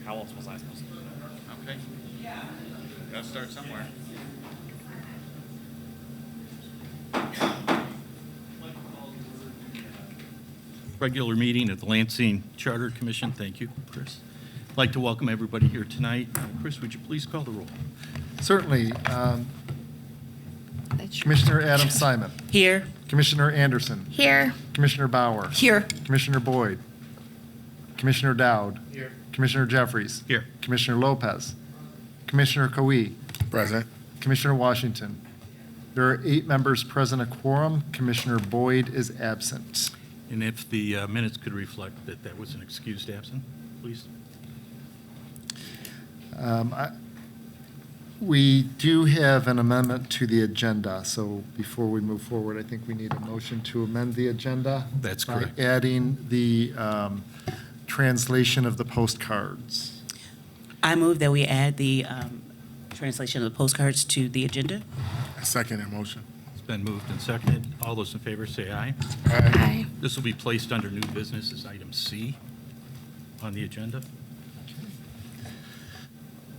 How else was I supposed to do that? Okay. Gotta start somewhere. Regular meeting of the Lansing Charter Commission. Thank you, Chris. I'd like to welcome everybody here tonight. Chris, would you please call the roll? Certainly. Commissioner Adam Simon. Here. Commissioner Anderson. Here. Commissioner Bauer. Here. Commissioner Boyd. Commissioner Dowd. Here. Commissioner Jeffries. Here. Commissioner Lopez. Commissioner Coe. Present. Commissioner Washington. There are 8 members present, a quorum. Commissioner Boyd is absent. And if the minutes could reflect that that was an excused absent, please. We do have an amendment to the agenda, so before we move forward, I think we need a motion to amend the agenda. That's correct. By adding the translation of the postcards. I move that we add the translation of the postcards to the agenda. I second that motion. It's been moved and seconded. All those in favor say aye. Aye. This will be placed under new business as item C on the agenda.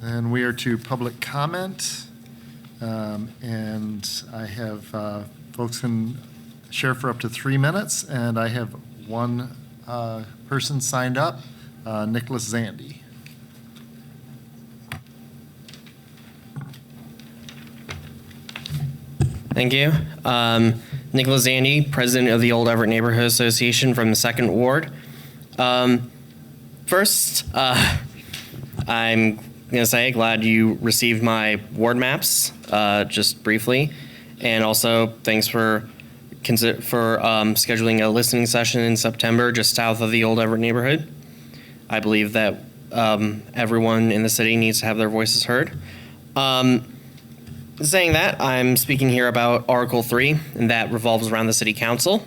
And we are to public comment. And I have folks can share for up to 3 minutes. And I have one person signed up, Nicholas Zandy. Thank you. Nicholas Zandy, president of the Old Everett Neighborhood Association from the 2nd Ward. First, I'm going to say glad you received my ward maps, just briefly. And also, thanks for scheduling a listening session in September just south of the Old Everett neighborhood. I believe that everyone in the city needs to have their voices heard. Saying that, I'm speaking here about Article 3, and that revolves around the City Council,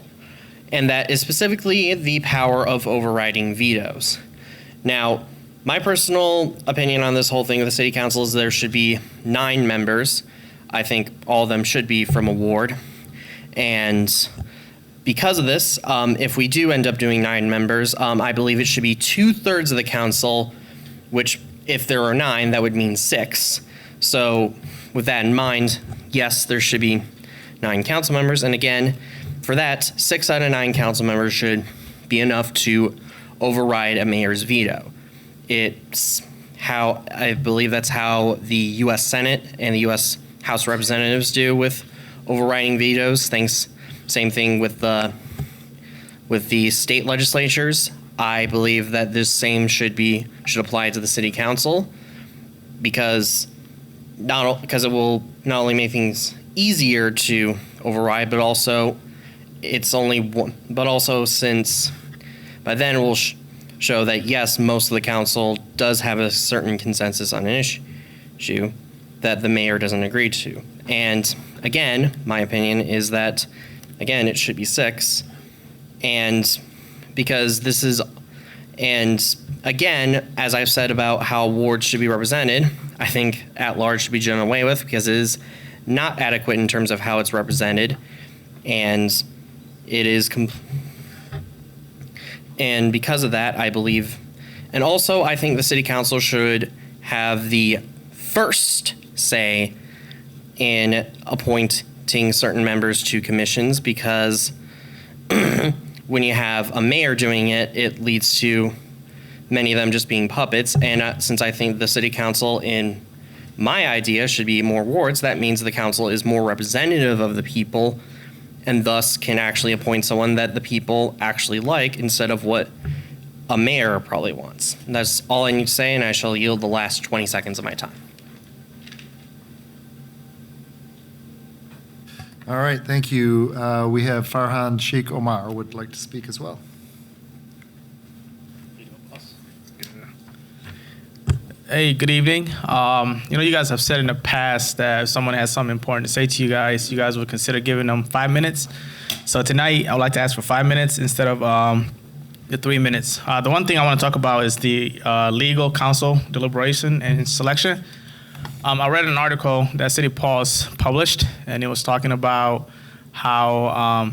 and that is specifically the power of overriding vetoes. Now, my personal opinion on this whole thing with the City Council is there should be 9 members. I think all of them should be from a ward. And because of this, if we do end up doing 9 members, I believe it should be 2/3 of the council, which if there are 9, that would mean 6. So with that in mind, yes, there should be 9 council members. And again, for that, 6 out of 9 council members should be enough to override a mayor's veto. It's how, I believe that's how the U.S. Senate and the U.S. House of Representatives do with overriding vetoes. Same thing with the state legislatures. I believe that this same should apply to the city council because it will not only make things easier to override, but also since by then it will show that yes, most of the council does have a certain consensus on an issue that the mayor doesn't agree to. And again, my opinion is that, again, it should be 6. And because this is, and again, as I've said about how wards should be represented, I think at large should be done away with because it is not adequate in terms of how it's represented. And it is, and because of that, I believe, and also I think the city council should have the first say in appointing certain members to commissions because when you have a mayor doing it, it leads to many of them just being puppets. And since I think the city council, in my idea, should be more wards, that means the council is more representative of the people and thus can actually appoint someone that the people actually like instead of what a mayor probably wants. And that's all I need to say, and I shall yield the last 20 seconds of my time. All right, thank you. We have Farhan Sheikh Omar would like to speak as well. Hey, good evening. You guys have said in the past that if someone has something important to say to you guys would consider giving them 5 minutes. So tonight, I would like to ask for 5 minutes instead of the 3 minutes. The one thing I want to talk about is the legal counsel deliberation and selection. I read an article that City Pulse published, and it was talking about how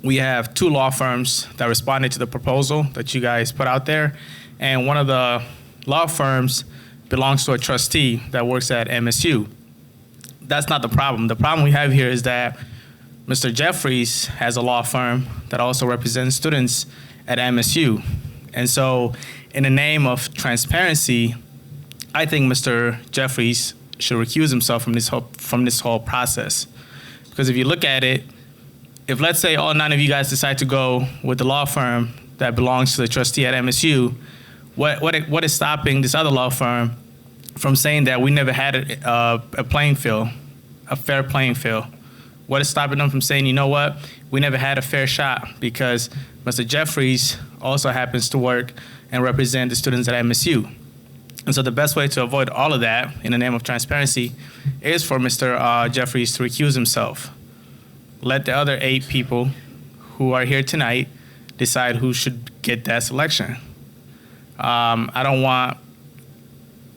we have 2 law firms that responded to the proposal that you guys put out there, and one of the law firms belongs to a trustee that works at MSU. That's not the problem. The problem we have here is that Mr. Jeffries has a law firm that also represents students at MSU. And so in the name of transparency, I think Mr. Jeffries should recuse himself from this whole process. Because if you look at it, if let's say all 9 of you guys decide to go with the law firm that belongs to the trustee at MSU, what is stopping this other law firm from saying that we never had a playing field, a fair playing field? What is stopping them from saying, you know what, we never had a fair shot because Mr. Jeffries also happens to work and represent the students at MSU? And so the best way to avoid all of that in the name of transparency is for Mr. Jeffries to recuse himself. Let the other 8 people who are here tonight decide who should get that selection. I don't want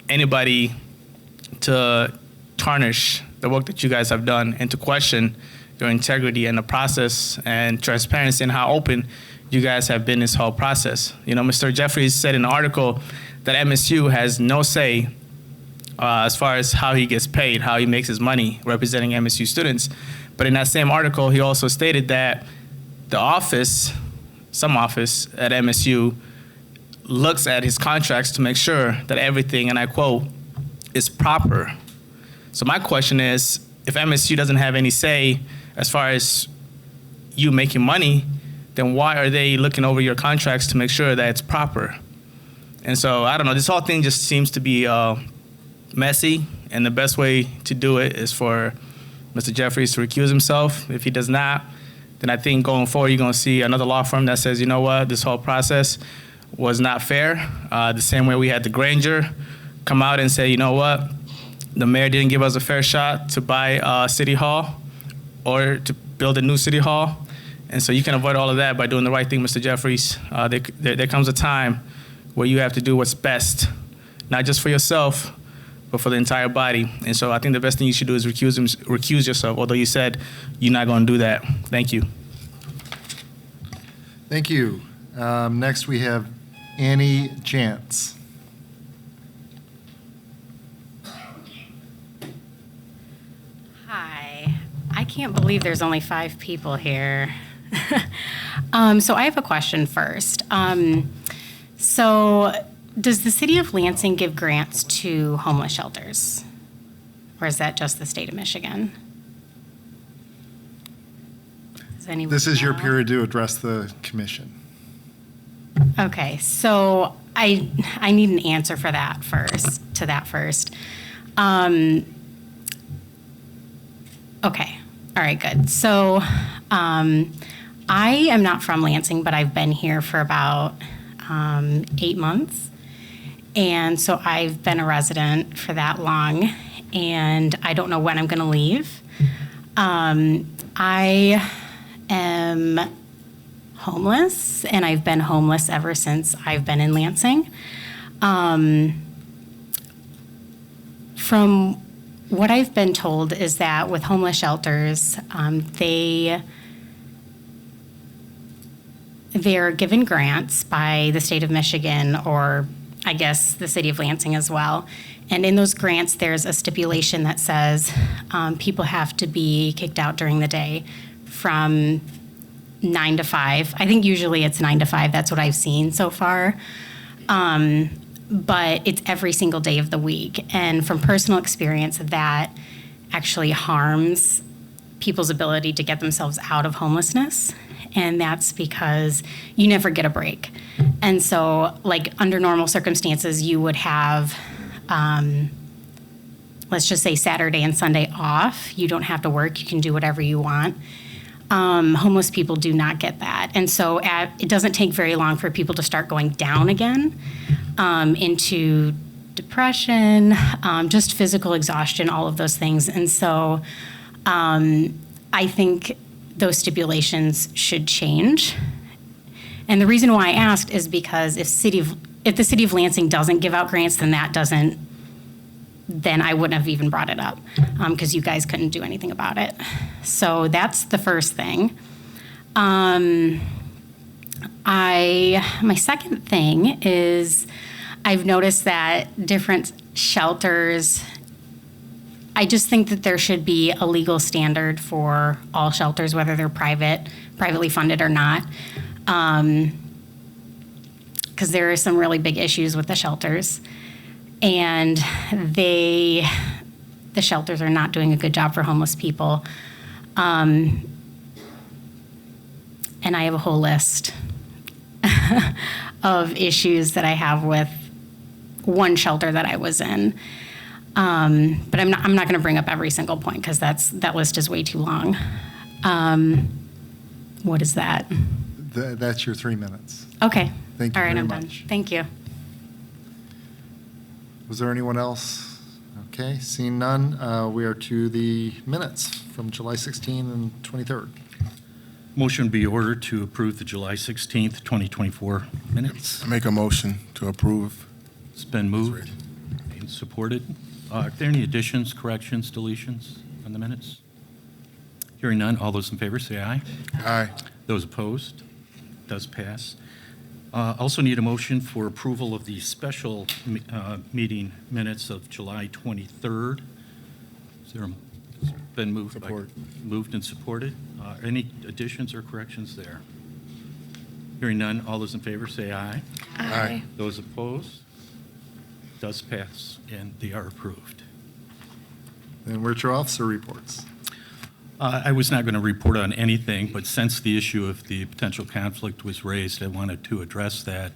anybody to tarnish the work that you guys have done and to question your integrity and the process and transparency and how open you guys have been this whole process. You know, Mr. Jeffries said in an article that MSU has no say as far as how he gets paid, how he makes his money representing MSU students. But in that same article, he also stated that the office, some office at MSU, looks at his contracts to make sure that everything, and I quote, is proper. So my question is, if MSU doesn't have any say as far as you making money, then why are they looking over your contracts to make sure that it's proper? And so, I don't know, this whole thing just seems to be messy, and the best way to do it is for Mr. Jeffries to recuse himself. If he does not, then I think going forward, you're gonna see another law firm that says, you know what, this whole process was not fair. The same way we had the Granger come out and say, you know what, the mayor didn't give us a fair shot to buy City Hall or to build a new City Hall. And so you can avoid all of that by doing the right thing, Mr. Jeffries. There comes a time where you have to do what's best, not just for yourself, but for the entire body. And so I think the best thing you should do is recuse yourself, although you said you're not going to do that. Thank you. Thank you. Next, we have Annie Chance. Hi. I can't believe there's only 5 people here. So I have a question first. So does the city of Lansing give grants to homeless shelters? Or is that just the state of Michigan? Does anyone This is your know? period to address the commission. Okay, so I need an answer for that first, to that first. Okay, all right, good. So I am not from Lansing, but I've been here for about 8 months. And so I've been a resident for that long, and I don't know when I'm going to leave. I am homeless, and I've been homeless ever since I've been in Lansing. From what I've been told is that with homeless shelters, they're given grants by the state of Michigan, or I guess the city of Lansing as well. And in those grants, there's a stipulation that says people have to be kicked out during the day from 9 to 5. I think usually it's 9 to 5. That's what I've seen so far. But it's every single day of the week. And from personal experience, that actually harms people's ability to get themselves out of homelessness. And that's because you never get a break. And so, like, under normal circumstances, you would have, let's just say Saturday and Sunday off. You don't have to work. You can do whatever you want. Homeless people do not get that. And so it doesn't take very long for people to start going down again into depression, just physical exhaustion, all of those things. And so I think those stipulations should change. And the reason why I asked is because if the city of Lansing doesn't give out grants, then I wouldn't have even brought it up because you guys couldn't do anything about it. So that's the first thing. My second thing is I've noticed that different shelters, I just think that there should be a legal standard for all shelters, whether they're privately funded or not. Because there are some really big issues with the shelters. And the shelters are not doing a good job for homeless people. And I have a whole list of issues that I have with one shelter that I was in. But I'm not going to bring up every single point because that list is way too long. What is that? That's your 3 minutes. Okay. Thank you All right, very I'm much. done. Thank you. Was there anyone else? Okay, seeing none, we are to the minutes from July 16 and 23rd. Motion be ordered to approve the July 16th, 2024 minutes. I make a motion to approve. It's been moved and supported. Are there any additions, corrections, deletions on the minutes? Hearing none, all those in favor say aye. Aye. Those opposed? Does pass. Also need a motion for approval of the special meeting minutes of July 23rd. Is there it's been moved? Support. Moved and supported. Any additions or corrections there? Hearing none, all those in favor say aye. Aye. Those opposed? Does pass, and they are approved. And where's your officer reports? I was not going to report on anything, but since the issue of the potential conflict was raised, I wanted to address that.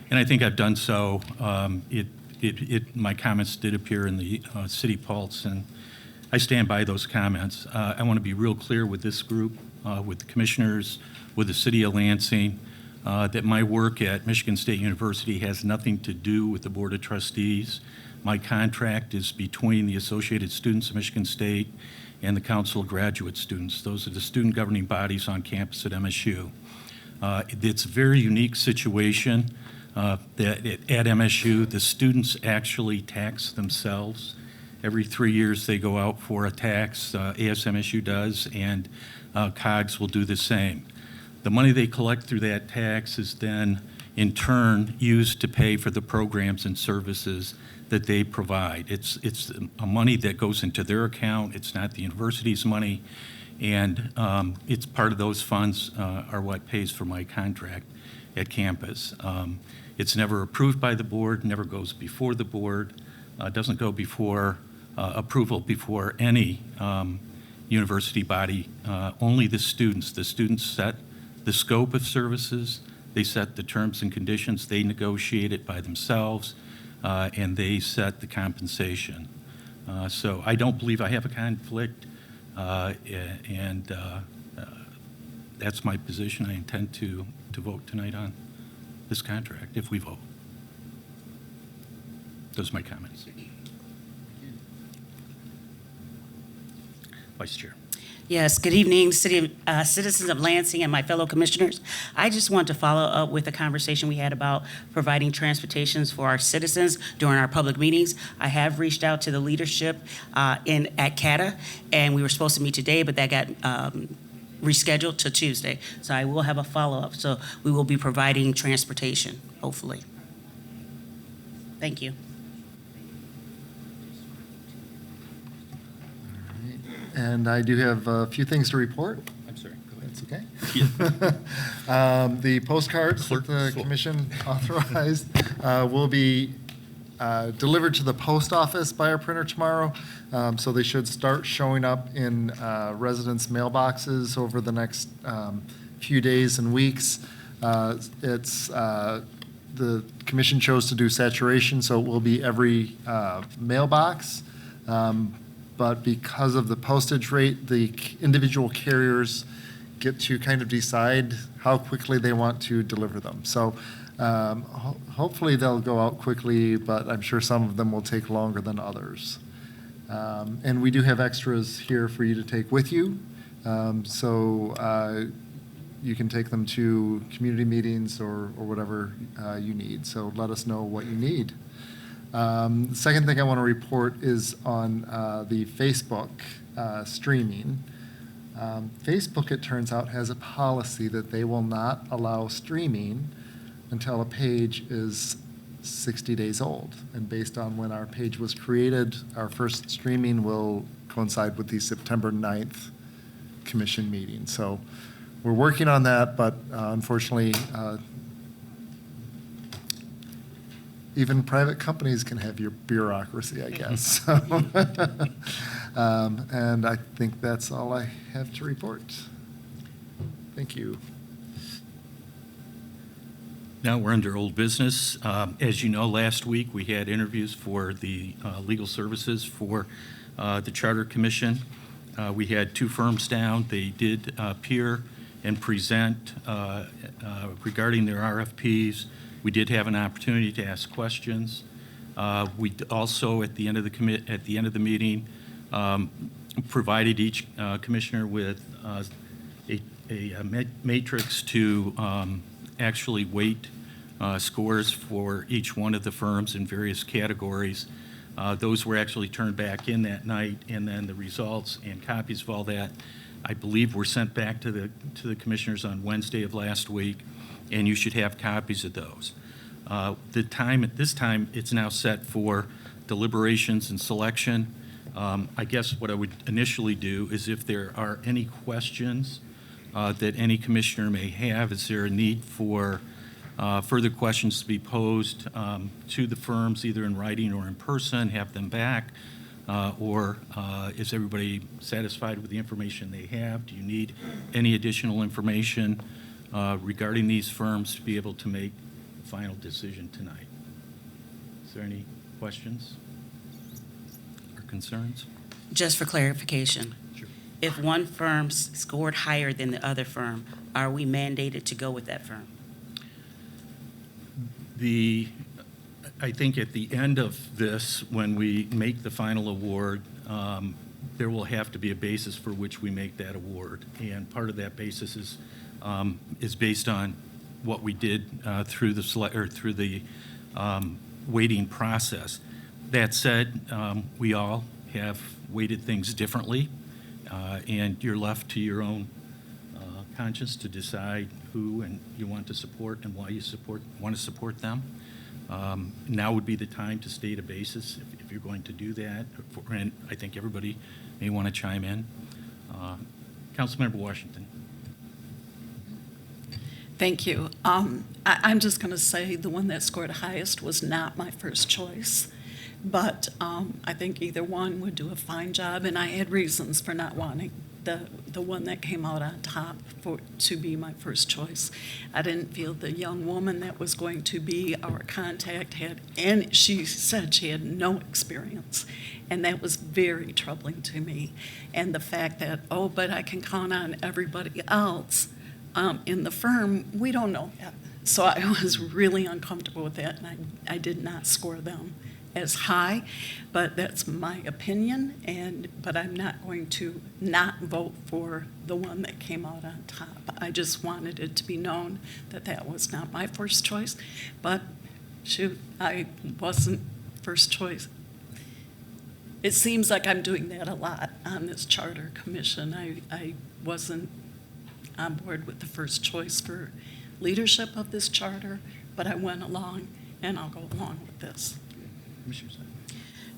And I think I've done so. My comments did appear in the City Pulse, and I stand by those comments. I want to be real clear with this group, with the commissioners, with the City of Lansing, that my work at Michigan State University has nothing to do with the Board of Trustees. My contract is between the Associated Students of Michigan State and the Council of Graduate Students. Those are the student governing bodies on campus at MSU. It's a very unique situation that at MSU, the students actually tax themselves. Every 3 years, they go out for a tax. ASMSU does, and COGS will do the same. The money they collect through that tax is then, in turn, used to pay for the programs and services that they provide. It's a money that goes into their account. It's not the university's money, and it's part of those funds are what pays for my contract at campus. It's never approved by the board, never goes before the board, doesn't go before approval before any university body, only the students. The students set the scope of services, they set the terms and conditions, they negotiate it by themselves, and they set the compensation. So I don't believe I have a conflict, and that's my position. I intend to vote tonight on this contract if we vote. Those are my comments. Vice Chair. Yes, good evening, citizens of Lansing and my fellow commissioners. I just want to follow up with a conversation we had about providing transportations for our citizens during our public meetings. I have reached out to the leadership at CATA, and we were supposed to meet today, but that got rescheduled to Tuesday. So I will have a follow-up. So we will be providing transportation, hopefully. Thank you. And I do have a few things to report. I'm sorry, go ahead. That's okay. The postcards that the commission authorized will be delivered to the post office by our printer tomorrow. So they should start showing up in residents' mailboxes over the next few days and weeks. The commission chose to do saturation, so it will be every mailbox. But because of the postage rate, the individual carriers get to kind of decide how quickly they want to deliver them. So hopefully they'll go out quickly, but I'm sure some of them will take longer than others. And we do have extras here for you to take with you. So you can take them to community meetings or whatever you need. So let us know what you need. The second thing I want to report is on the Facebook streaming. Facebook, it turns out, has a policy that they will not allow streaming until a page is 60 days old. And based on when our page was created, our first streaming will coincide with the September 9th commission meeting. So we're working on that, but unfortunately, even private companies can have your bureaucracy, I guess. And I think that's all I have to report. Thank you. Now we're under old business. As you know, last week we had interviews for the legal services for the Charter Commission. We had 2 firms down. They did appear and present regarding their RFPs. We did have an opportunity to ask questions. We also, at the end of the meeting, provided each commissioner with a matrix to actually weight scores for each one of the firms in various categories. Those were actually turned back in that night, and then the results and copies of all that, I believe, were sent back to the commissioners on Wednesday of last week, and you should have copies of those. At this time, it's now set for deliberations and selection. I guess what I would initially do is if there are any questions that any commissioner may have, is there a need for further questions to be posed to the firms, either in writing or in person, have them back? Or is everybody satisfied with the information they have? Do you need any additional information regarding these firms to be able to make a final decision tonight? Is there any questions or concerns? Just for clarification, Sure. if one firm scored higher than the other firm, are we mandated to go with that firm? I think at the end of this, when we make the final award, there will have to be a basis for which we make that award. And part of that basis is based on what we did through the weighting process. That said, we all have weighted things differently, and you're left to your own conscience to decide who and you want to support and why you want to support them. Now would be the time to state a basis if you're going to do that, and I think everybody may want to chime in. Councilmember Washington. Thank you. I'm just going to say the one that scored highest was not my first choice, but I think either one would do a fine job, and I had reasons for not wanting the one that came out on top to be my first choice. I didn't feel the young woman that was going to be our contact had, and she said she had no experience, and that was very troubling to me. And the fact that, oh, but I can count on everybody else in the firm, we don't know that. So I was really uncomfortable with that, and I did not score them as high, but that's my opinion, but I'm not going to not vote for the one that came out on top. I just wanted it to be known that that was not my first choice, but shoot, I wasn't first choice. It seems like I'm doing that a lot on this charter commission. I wasn't on board with the first choice for leadership of this charter, but I went along, and I'll go along with this.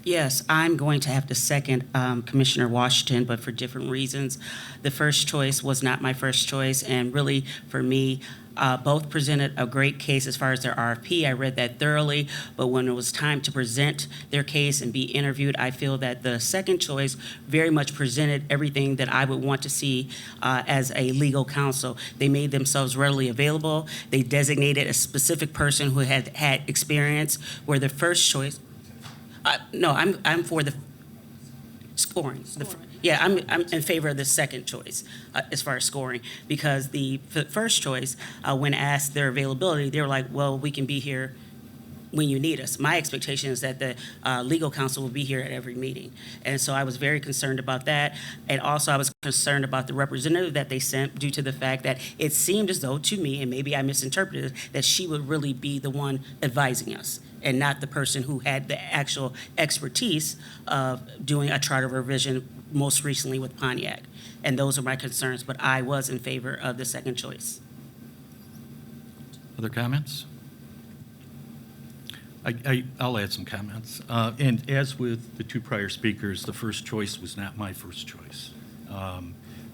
Yes, I'm going to have to second Commissioner Washington, but for different reasons. The first choice was not my first choice, and really, for me, both presented a great case as far as their RFP. I read that thoroughly, but when it was time to present their case and be interviewed, I feel that the second choice very much presented everything that I would want to see as a legal counsel. They made themselves readily available. They designated a specific person who had had experience, where the first choice. No, I'm for the scoring. Yeah, I'm in favor of the second choice as far as scoring, because the first choice, when asked their availability, they were like, well, we can be here when you need us. My expectation is that the legal counsel will be here at every meeting. And so I was very concerned about that. And also I was concerned about the representative that they sent, due to the fact that it seemed as though to me, and maybe I misinterpreted, that she would really be the one advising us, and not the person who had the actual expertise of doing a charter revision, most recently with Pontiac. And those are my concerns, but I was in favor of the second choice. Other comments? I'll add some comments. And as with the two prior speakers, the first choice was not my first choice.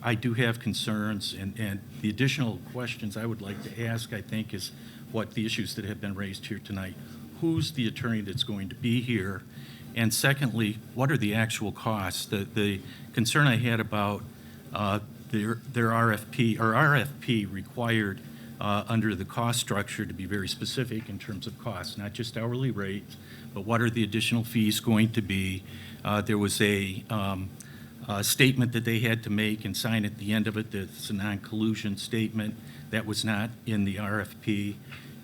I do have concerns, and the additional questions I would like to ask, I think, is what the issues that have been raised here tonight. Who's the attorney that's going to be here? And secondly, what are the actual costs? The concern I had about their RFP required under the cost structure to be very specific in terms of costs, not just hourly rates, but what are the additional fees going to be? There was a statement that they had to make and sign at the end of it that's a non-collusion statement. That was not in the RFP.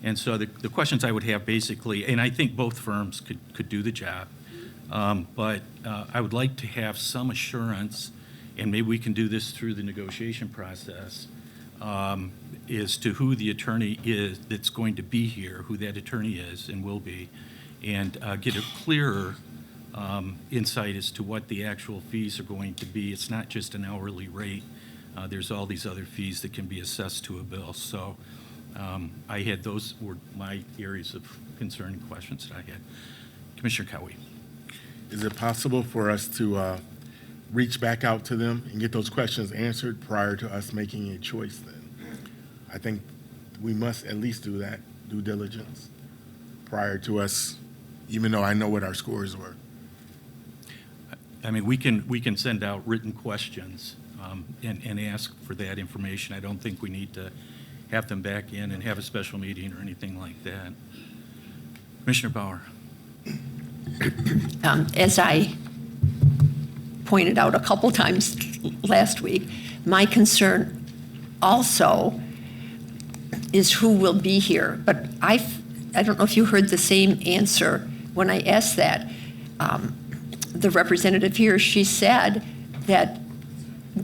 And so the questions I would have basically, and I think both firms could do the job, but I would like to have some assurance, and maybe we can do this through the negotiation process, as to who the attorney is that's going to be here, who that attorney is and will be, and get a clearer insight as to what the actual fees are going to be. It's not just an hourly rate. There's all these other fees that can be assessed to a bill. So I had those were my areas of concern and questions that I had. Commissioner Cowie. Is it possible for us to reach back out to them and get those questions answered prior to us making a choice then? I think we must at least do that due diligence prior to us, even though I know what our scores were. I mean, we can send out written questions and ask for that information. I don't think we need to have them back in and have a special meeting or anything like that. Commissioner Bauer. As I pointed out a couple times last week, my concern also is who will be here. But I don't know if you heard the same answer when I asked that. The representative here, she said that,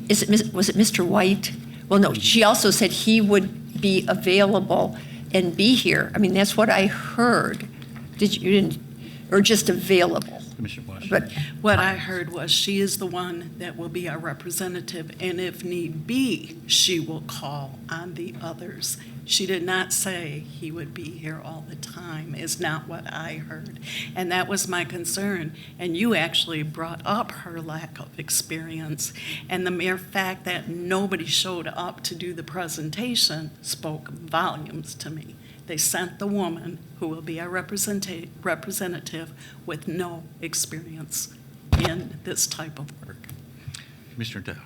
was it Mr. White? Well, no, she also said he would be available and be here. I mean, that's what I heard. You didn't, or just available? Commissioner Washington. But What I heard was she is the one that will be our representative, and if need be, she will call on the others. She did not say he would be here all the time, is not what I heard. And that was my concern. And you actually brought up her lack of experience. And the mere fact that nobody showed up to do the presentation spoke volumes to me. They sent the woman who will be our representative with no experience in this type of work. Commissioner Dow.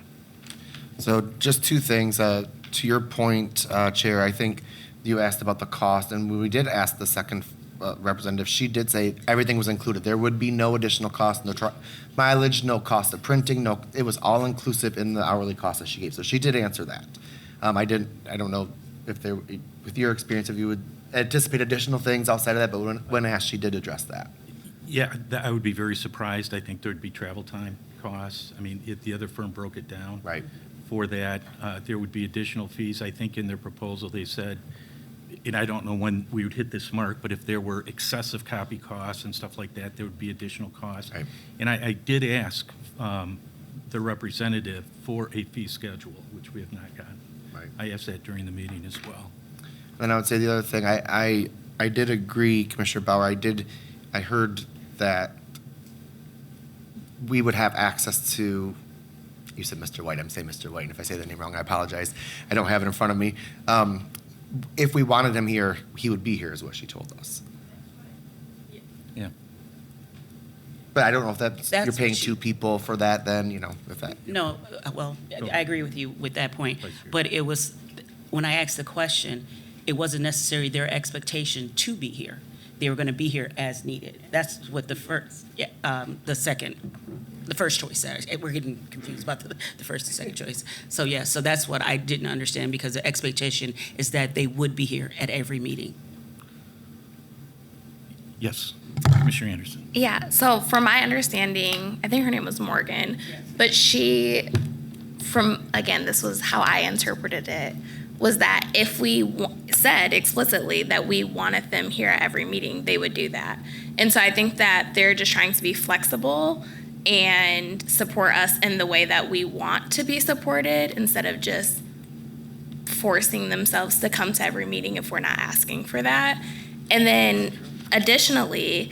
So just two things. To your point, Chair, I think you asked about the cost, and when we did ask the second representative, she did say everything was included. There would be no additional cost, no mileage, no cost of printing, it was all inclusive in the hourly cost that she gave. So she did answer that. I don't know if there, with your experience, if you would anticipate additional things outside of that, but when asked, she did address that. Yeah, I would be very surprised. I think there'd be travel time costs. I mean, if the other firm broke it down. Right. For that, there would be additional fees. I think in their proposal, they said, and I don't know when we would hit this mark, but if there were excessive copy costs and stuff like that, there would be additional costs. Right. And I did ask the representative for a fee schedule, which we have not gotten. Right. I asked that during the meeting as well. And I would say the other thing, I did agree, Commissioner Bauer, I heard that we would have access to, you said Mr. White, I'm saying Mr. White, and if I say the name wrong, I apologize. I don't have it in front of me. If we wanted him here, he would be here, is what she told us. Yeah. But I don't know if that's That's you're paying what she- two people for that, then, if that. No, well, I agree with you with that point, but it was, when I asked the question, it wasn't necessarily their expectation to be here. They were going to be here as needed. That's what the first choice said. We're getting confused about the first and second choice. So, yeah, so that's what I didn't understand, because the expectation is that they would be here at every meeting. Yes. Commissioner Anderson. Yeah, so from my understanding, I think her name was Morgan, but she, again, this was how I interpreted it, was that if we said explicitly that we wanted them here at every meeting, they would do that. And so I think that they're just trying to be flexible and support us in the way that we want to be supported, instead of just forcing themselves to come to every meeting if we're not asking for that. And then Additionally,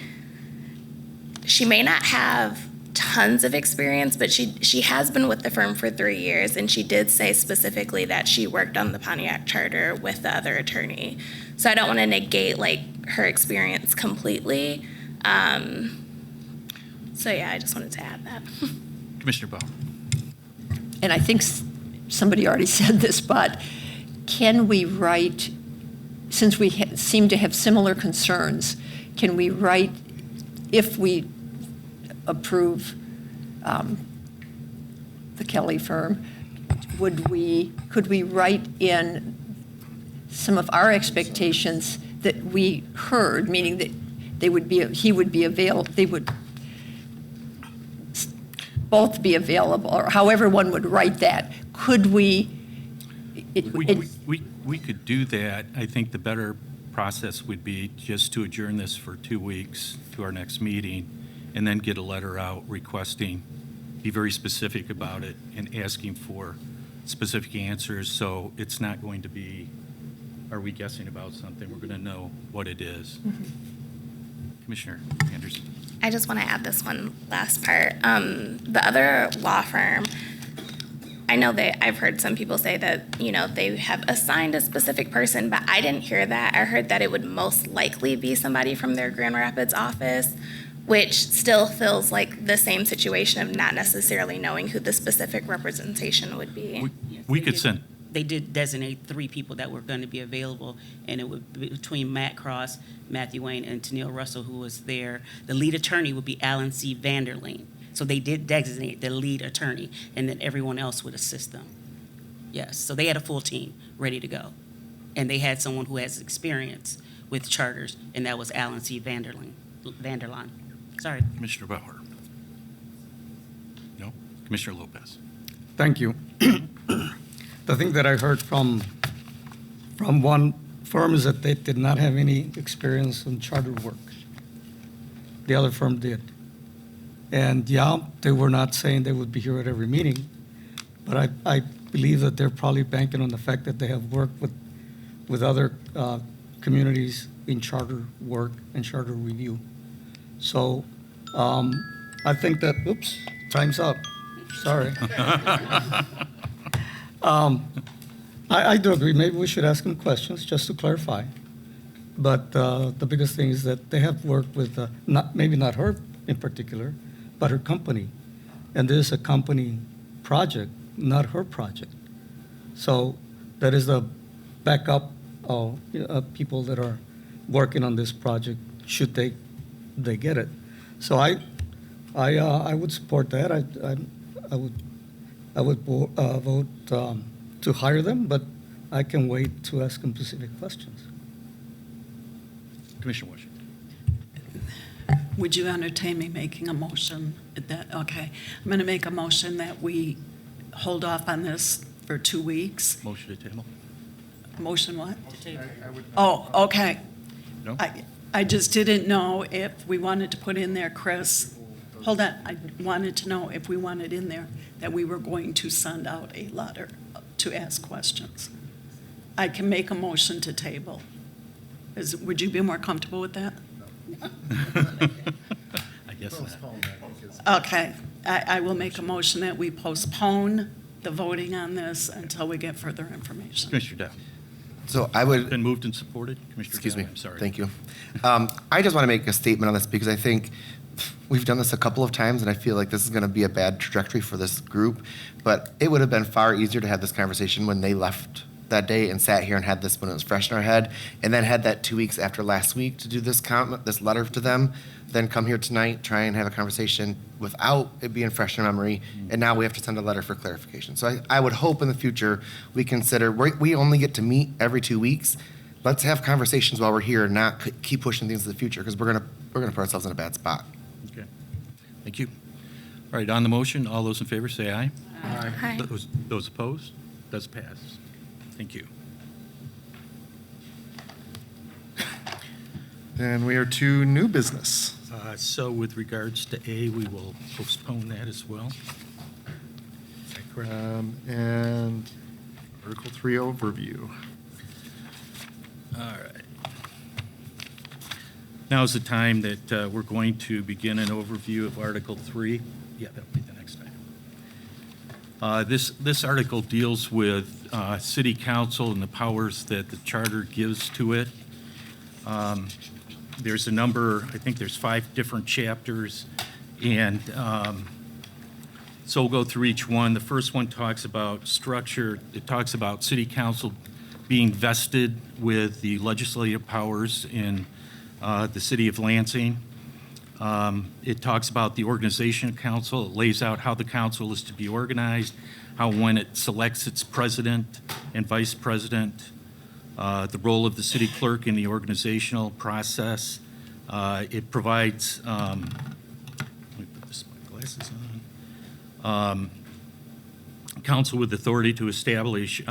she may not have tons of experience, but she has been with the firm for 3 years, and she did say specifically that she worked on the Pontiac charter with the other attorney. So I don't want to negate like her experience completely. So yeah, I just wanted to add that. Commissioner Bauer. And I think somebody already said this, but can we write, since we seem to have similar concerns, can we write, if we approve the Kelly firm, could we write in some of our expectations that we heard, meaning that he would be available, they would both be available, or however one would write that? Could we? We could do that. I think the better process would be just to adjourn this for 2 weeks to our next meeting, and then get a letter out requesting, be very specific about it, and asking for specific answers, so it's not going to be, are we guessing about something? We're going to know what it is. Commissioner Anderson. I just want to add this one last part. The other law firm, I know I've heard some people say that, they have assigned a specific person, but I didn't hear that. I heard that it would most likely be somebody from their Grand Rapids office, which still feels like the same situation of not necessarily knowing who the specific representation would be. We could send. They did designate 3 people that were going to be available, and it would be between Matt Cross, Matthew Wayne, and Tennille Russell, who was there. The lead attorney would be Alan C. Vanderleen. So they did designate the lead attorney, and then everyone else would assist them. Yes, so they had a full team ready to go. And they had someone who has experience with charters, and that was Alan C. Vanderlaan. Sorry. Commissioner Bauer. No? Commissioner Lopez. Thank you. The thing that I heard from one firm is that they did not have any experience in charter work. The other firm did. And yeah, they were not saying they would be here at every meeting, but I believe that they're probably banking on the fact that they have worked with other communities in charter work and charter review. So I think that, oops, time's up. Sorry. I do agree. Maybe we should ask them questions just to clarify. But the biggest thing is that they have worked with, maybe not her in particular, but her company. And this is a company project, not her project. So that is the backup of people that are working on this project, should they get it. So I would support that. I would vote to hire them, but I can wait to ask them specific questions. Commissioner Washington. Would you entertain me making a motion at that? Okay. I'm going to make a motion that we hold off on this for 2 weeks. Motion to table? Motion what? To table. Oh, okay. No? I just didn't know if we wanted to put in there, Chris. Hold on. I wanted to know if we wanted in there that we were going to send out a letter to ask questions. I can make a motion to table. Would you be more comfortable with that? I guess not. Okay. I will make a motion that we postpone the voting on this until we get further information. Commissioner Dow. So I would. Been moved and supported? Commissioner Excuse Dow, me. I'm sorry. Thank you. I just want to make a statement on this because I think we've done this a couple of times, and I feel like this is going to be a bad trajectory for this group. But it would have been far easier to have this conversation when they left that day and sat here and had this when it was fresh in our head, and then had that 2 weeks after last week to do this this letter to them, then come here tonight, try and have a conversation without it being fresh in memory, and now we have to send a letter for clarification. So I would hope in the future we consider, we only get to meet every 2 weeks. Let's have conversations while we're here and not keep pushing things to the future, because we're gonna put ourselves in a bad spot. Okay. Thank you. All right, on the motion, all those in favor say aye. Hi. Those opposed? Does pass. Thank you. And we are to new business. So with regards to A, we will postpone that as well. Is that correct? And Article 3 overview. All right. Now is the time that we're going to begin an overview of Article 3. Yeah, that'll be the next item. This article deals with city council and the powers that the charter gives to it. There's a number, I think there's 5 different chapters, and so we'll go through each one. The first one talks about structure. It talks about city council being vested with the legislative powers in the city of Lansing. It talks about the organization of council. It lays out how the council is to be organized, how when it selects its president and vice president, the role of the city clerk in the organizational process. It provides, let me put my glasses on, council with authority to establish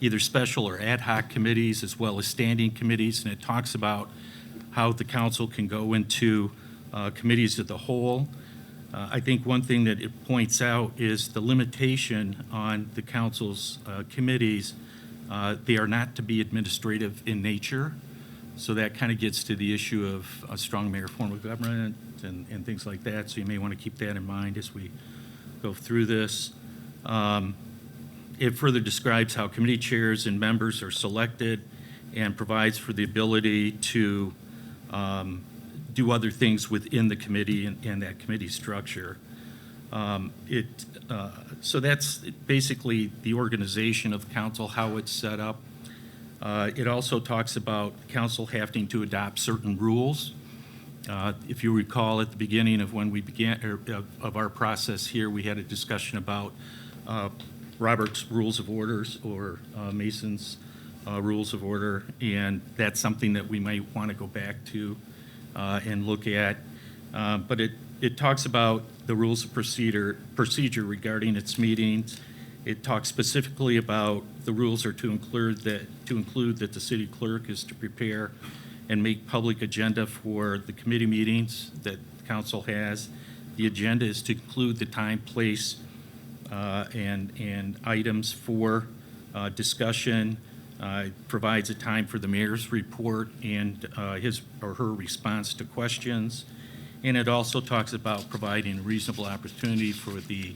either special or ad hoc committees as well as standing committees, and it talks about how the council can go into committees of the whole. I think one thing that it points out is the limitation on the council's committees. They are not to be administrative in nature, so that kind of gets to the issue of a strong mayor form of government and things like that, so you may want to keep that in mind as we go through this. It further describes how committee chairs and members are selected and provides for the ability to do other things within the committee and that committee structure. So that's basically the organization of council, how it's set up. It also talks about council having to adopt certain rules. If you recall, at the beginning of when we began, of our process here, we had a discussion about Robert's Rules of Orders or Mason's Rules of Order, and that's something that we might want to go back to and look at. But it talks about the rules of procedure regarding its meetings. It talks specifically about the rules are to include that the city clerk is to prepare and make public agenda for the committee meetings that the council has. The agenda is to include the time, place, and items for discussion. It provides a time for the mayor's report and his or her response to questions. And it also talks about providing a reasonable opportunity for the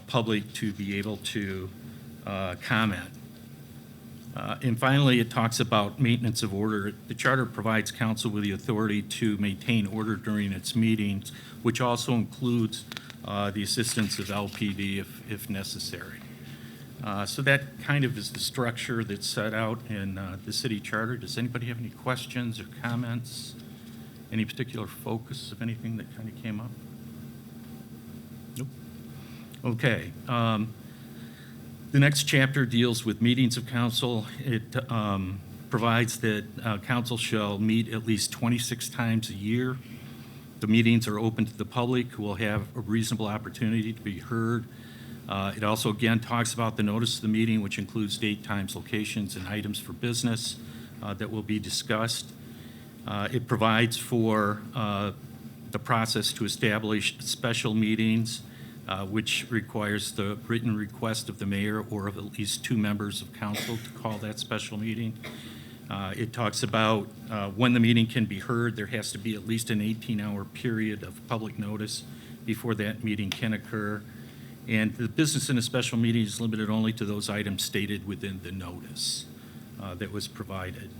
public to be able to comment. And finally, it talks about maintenance of order. The charter provides council with the authority to maintain order during its meetings, which also includes the assistance of LPD if necessary. So that kind of is the structure that's set out in the city charter. Does anybody have any questions or comments? Any particular focus of anything that kind of came up? Nope. Okay. The next chapter deals with meetings of council. It provides that council shall meet at least 26 times a year. The meetings are open to the public who will have a reasonable opportunity to be heard. It also, again, talks about the notice of the meeting, which includes date, times, locations, and items for business that will be discussed. It provides for the process to establish special meetings, which requires the written request of the mayor or of at least 2 members of council to call that special meeting. It talks about when the meeting can be heard. There has to be at least an 18-hour period of public notice before that meeting can occur. And the business in a special meeting is limited only to those items stated within the notice that was provided.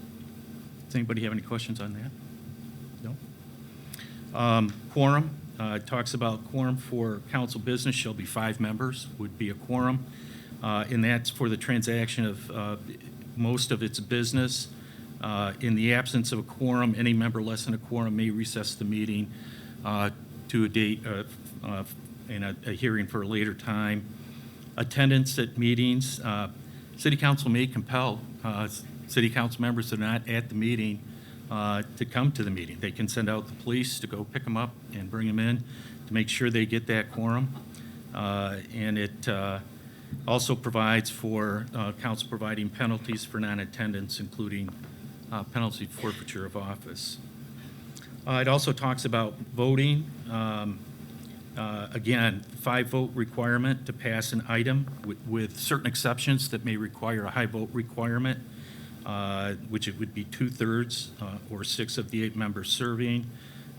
Does anybody have any questions on that? No? Quorum. It talks about quorum for council business shall be 5 members, would be a quorum. And that's for the transaction of most of its business. In the absence of a quorum, any member less than a quorum may recess the meeting to a date and a hearing for a later time. Attendance at meetings. City council may compel city council members that are not at the meeting to come to the meeting. They can send out the police to go pick them up and bring them in to make sure they get that quorum. And it also provides for council providing penalties for non-attendance, including penalty forfeiture of office. It also talks about voting. Again, 5-vote requirement to pass an item with certain exceptions that may require a high vote requirement. which it would be 2/3 or 6 of the 8 members serving.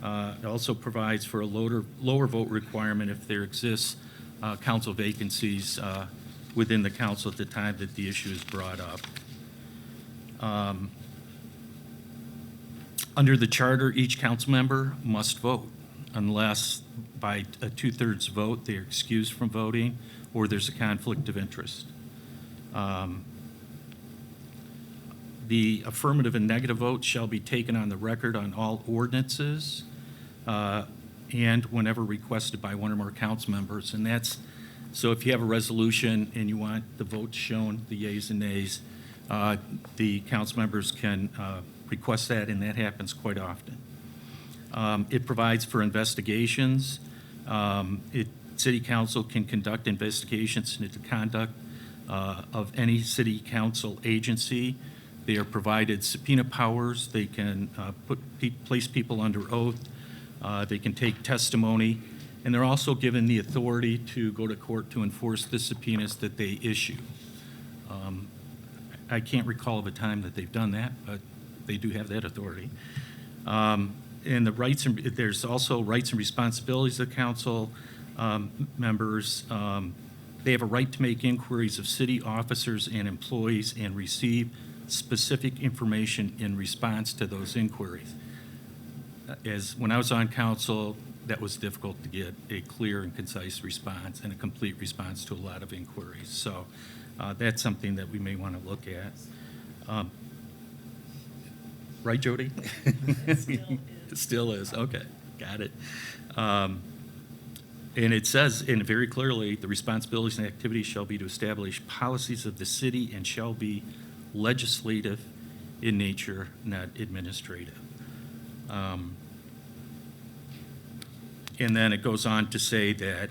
It also provides for a lower vote requirement if there exists council vacancies within the council at the time that the issue is brought up. Under the charter, each council member must vote unless by a 2/3 vote they are excused from voting or there's a conflict of interest. The affirmative and negative votes shall be taken on the record on all ordinances and whenever requested by one or more council members. And that's, so if you have a resolution and you want the votes shown, the yeas and nays, the council members can request that, and that happens quite often. It provides for investigations. City council can conduct investigations into the conduct of any city council agency. They are provided subpoena powers. They can place people under oath. They can take testimony. And they're also given the authority to go to court to enforce the subpoenas that they issue. I can't recall of a time that they've done that, but they do have that authority. And there's also rights and responsibilities of council members. They have a right to make inquiries of city officers and employees and receive specific information in response to those inquiries. As when I was on council, that was difficult to get a clear and concise response and a complete response to a lot of inquiries. So that's something that we may want to look at. Right, Jody? It still is. Okay, got it. And it says, and very clearly, the responsibilities and activities shall be to establish policies of the city and shall be legislative in nature, not administrative. And then it goes on to say that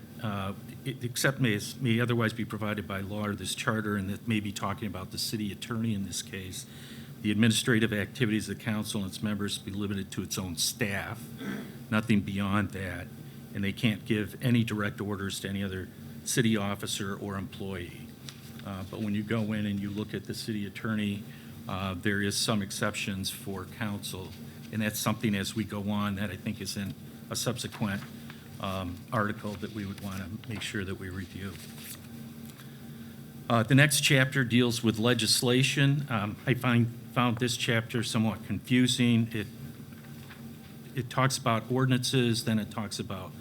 except may otherwise be provided by law or this charter, and that may be talking about the city attorney in this case, the administrative activities of the council and its members be limited to its own staff, nothing beyond that, and they can't give any direct orders to any other city officer or employee. But when you go in and you look at the city attorney, there is some exceptions for council, and that's something as we go on that I think is in a subsequent article that we would want to make sure that we review. The next chapter deals with legislation. I found this chapter somewhat confusing. It talks about ordinances, then it talks about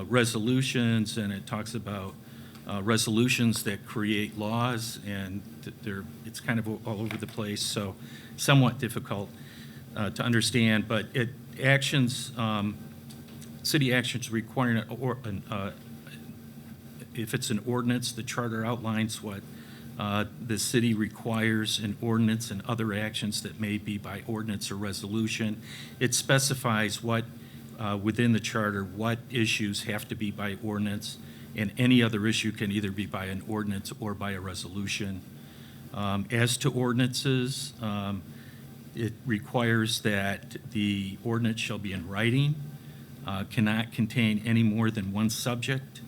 resolutions, and it talks about resolutions that create laws, and it's kind of all over the place, so somewhat difficult to understand. But city actions requiring if it's an ordinance, the charter outlines what the city requires in ordinance and other actions that may be by ordinance or resolution. It specifies what, within the charter, what issues have to be by ordinance, and any other issue can either be by an ordinance or by a resolution. As to ordinances, it requires that the ordinance shall be in writing, cannot contain any more than one subject.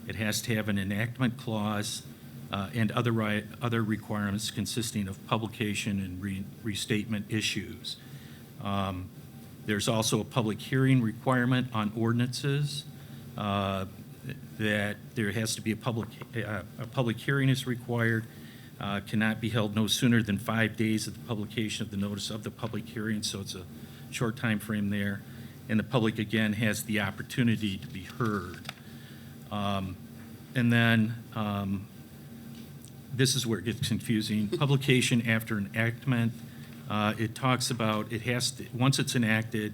It has to have an enactment clause and other requirements consisting of publication and restatement issues. There's also a public hearing requirement on ordinances, that there has to be a public hearing is required, cannot be held no sooner than 5 days of the publication of the notice of the public hearing, so it's a short time frame there. And the public, again, has the opportunity to be heard. And then this is where it gets confusing. Publication after enactment, it talks about once it's enacted,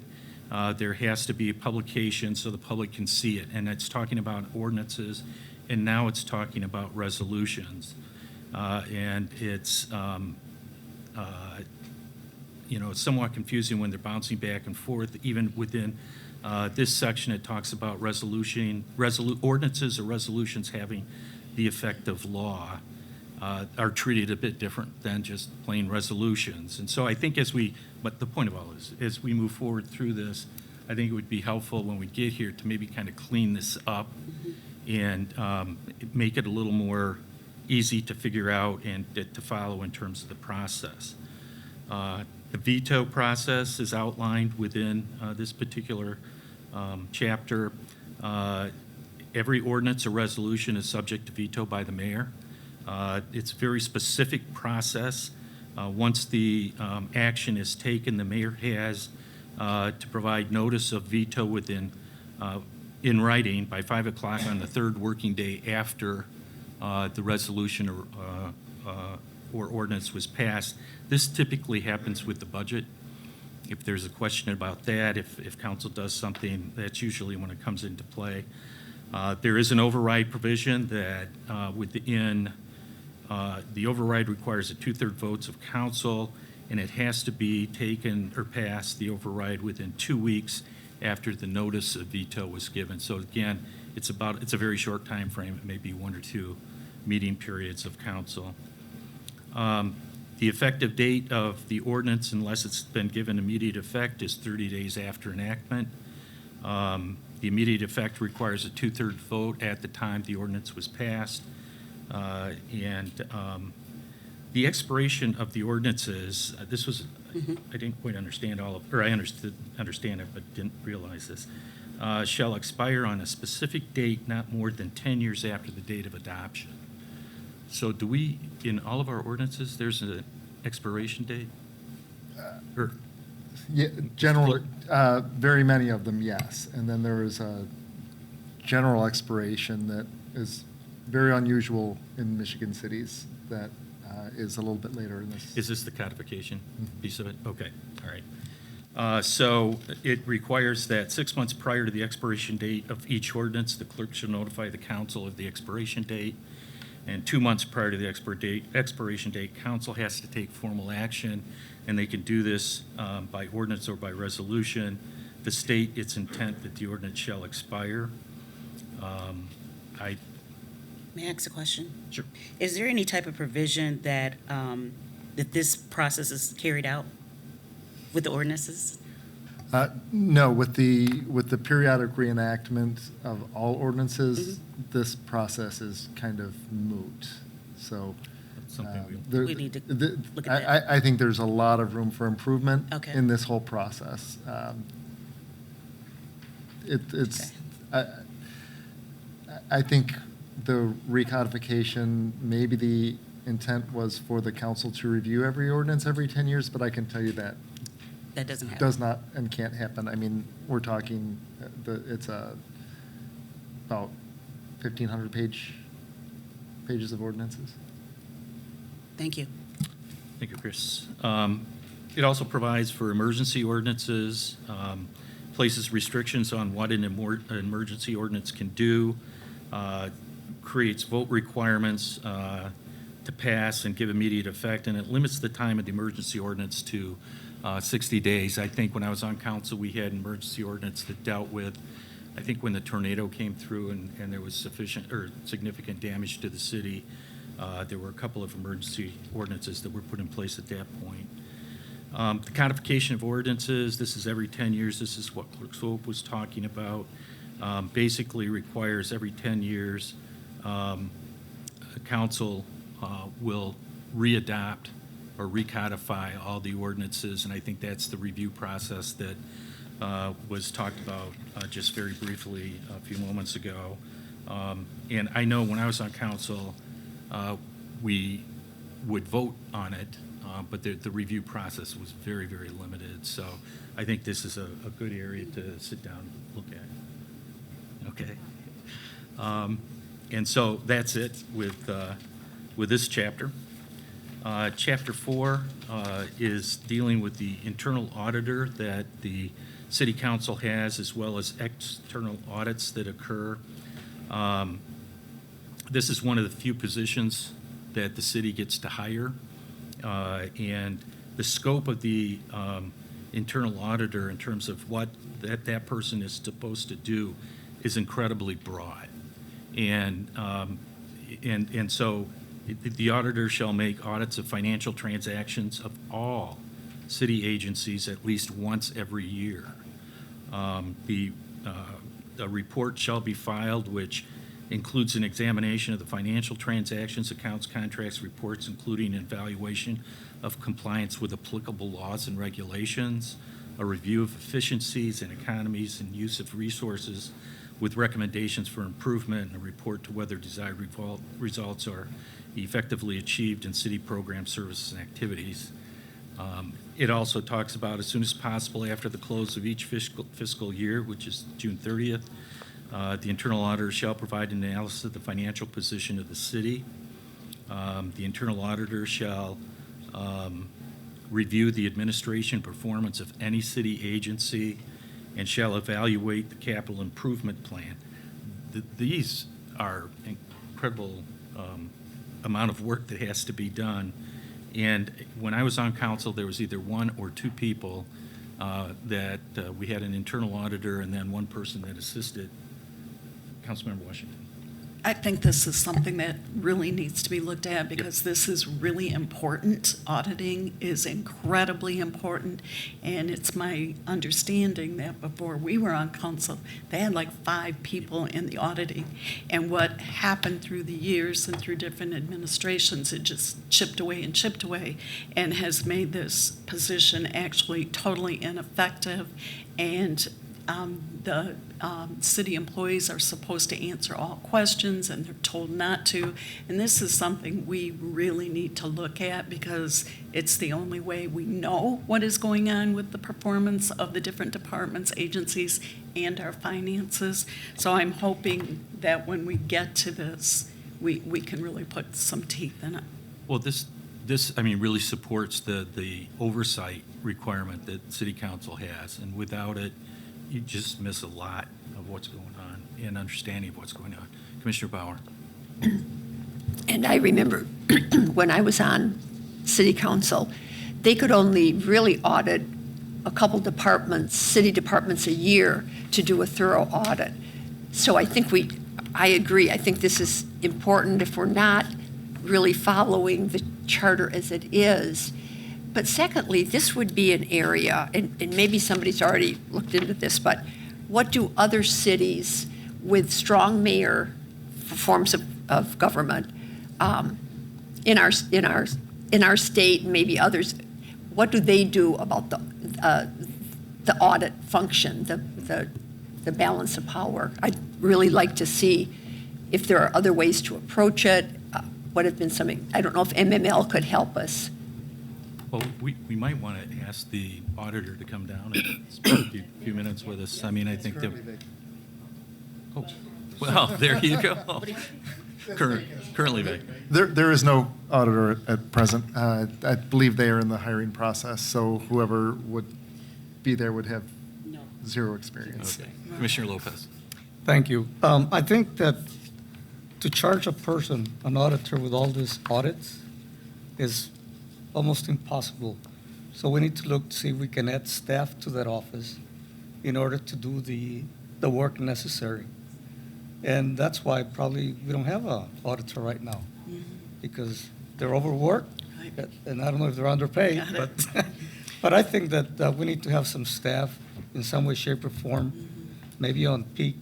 there has to be a publication so the public can see it. And it's talking about ordinances, and now it's talking about resolutions. And it's, it's somewhat confusing when they're bouncing back and forth. Even within this section, it talks about ordinances or resolutions having the effect of law are treated a bit different than just plain resolutions. And so I think but the point of all is, as we move forward through this, I think it would be helpful when we get here to maybe kind of clean this up and make it a little more easy to figure out and to follow in terms of the process. The veto process is outlined within this particular chapter. Every ordinance or resolution is subject to veto by the mayor. It's a very specific process. Once the action is taken, the mayor has to provide notice of veto within, in writing by 5 o'clock on the third working day after the resolution or ordinance was passed. This typically happens with the budget. If there's a question about that, if council does something, that's usually when it comes into play. There is an override provision that within, the override requires a 2/3 votes of council, and it has to be taken or passed, the override, within 2 weeks after the notice of veto was given. So again, it's a very short time frame. It may be 1 or 2 meeting periods of council. The effective date of the ordinance, unless it's been given immediate effect, is 30 days after enactment. The immediate effect requires a 2/3 vote at the time the ordinance was passed. The expiration of the ordinances, this was, I didn't quite understand I understand it, but didn't realize this, shall expire on a specific date not more than 10 years after the date of adoption. So do we, in all of our ordinances, there's an expiration date? Or, Yeah, generally, very many of them, yes. And then there is a general expiration that is very unusual in Michigan cities that is a little bit later in this. is this the codification piece of it? Okay, all right. So it requires that 6 months prior to the expiration date of each ordinance, the clerk shall notify the council of the expiration date. And 2 months prior to the expiration date, council has to take formal action, and they can do this by ordinance or by resolution to state its intent that the ordinance shall expire. May I ask a question? Sure. Is there any type of provision that, that this process is carried out with the ordinances? No, with the periodic reenactment of all ordinances, this process is kind of moot. So That's something We need to look at that. I think there's a lot of room for improvement Okay. in this whole process. I think the recodification, maybe the intent was for the council to review every ordinance every 10 years, but I can tell you that That doesn't happen. does not and can't happen. I mean, we're talking, it's about 1,500 pages of ordinances. Thank you. Thank you, Chris. It also provides for emergency ordinances, places restrictions on what an emergency ordinance can do, creates vote requirements to pass and give immediate effect, and it limits the time of the emergency ordinance to 60 days. I think when I was on council, we had an emergency ordinance that dealt with, I think when the tornado came through and there was sufficient or significant damage to the city, there were a couple of emergency ordinances that were put in place at that point. The codification of ordinances, this is every 10 years. This is what Clerk Swope was talking about. Basically requires every 10 years, council will readopt or recodify all the ordinances, and I think that's the review process that was talked about just very briefly a few moments ago. And I know when I was on council, we would vote on it, but the review process was very, very limited. So I think this is a good area to sit down and look at. Okay. And so that's it with this chapter. Chapter 4 is dealing with the internal auditor that the city council has, as well as external audits that occur. This is one of the few positions that the city gets to hire. And the scope of the internal auditor in terms of what that person is supposed to do is incredibly broad. And so the auditor shall make audits of financial transactions of all city agencies at least once every year. A report shall be filed which includes an examination of the financial transactions, accounts, contracts, reports, including an evaluation of compliance with applicable laws and regulations, a review of efficiencies and economies and use of resources with recommendations for improvement, and a report to whether desired results are effectively achieved in city programs, services, and activities. It also talks about as soon as possible after the close of each fiscal year, which is June 30th, the internal auditor shall provide an analysis of the financial position of the city. The internal auditor shall review the administration performance of any city agency and shall evaluate the capital improvement plan. These are incredible amount of work that has to be done. And when I was on council, there was either one or two people that we had an internal auditor and then one person that assisted. Councilmember Washington. I think this is something that really needs to be looked at because this is really important. Auditing is incredibly important, and it's my understanding that before we were on council, they had like 5 people in the auditing. And what happened through the years and through different administrations, it just chipped away and has made this position actually totally ineffective. And the city employees are supposed to answer all questions, and they're told not to. And this is something we really need to look at because it's the only way we know what is going on with the performance of the different departments, agencies, and our finances. So I'm hoping that when we get to this, we can really put some teeth in it. Well, this I mean, really supports the oversight requirement that City Council has, and without it, you just miss a lot of what's going on and understanding of what's going on. Commissioner Bauer. And I remember when I was on city council, they could only really audit a couple departments, city departments a year to do a thorough audit. So I think I agree. I think this is important if we're not really following the charter as it is. But secondly, this would be an area, and maybe somebody's already looked into this, but what do other cities with strong mayor forms of government in our state and maybe others, what do they do about the audit function, the balance of power? I'd really like to see if there are other ways to approach it. What have been some, I don't know if MML could help us. Well, we might want to ask the auditor to come down and spend a few minutes with us. I mean, I think that. Oh, well, there you go. Currently Vic. There is no auditor at present. I believe they are in the hiring process, so whoever would be there would have zero experience. Okay. Commissioner Lopez. Thank you. I think that to charge a person, an auditor, with all these audits is almost impossible. So we need to look to see if we can add staff to that office in order to do the work necessary. And that's why probably we don't have an auditor right now, because they're overworked, and I don't know if they're underpaid, but I think that we need to have some staff in some way, shape, or form, maybe on peak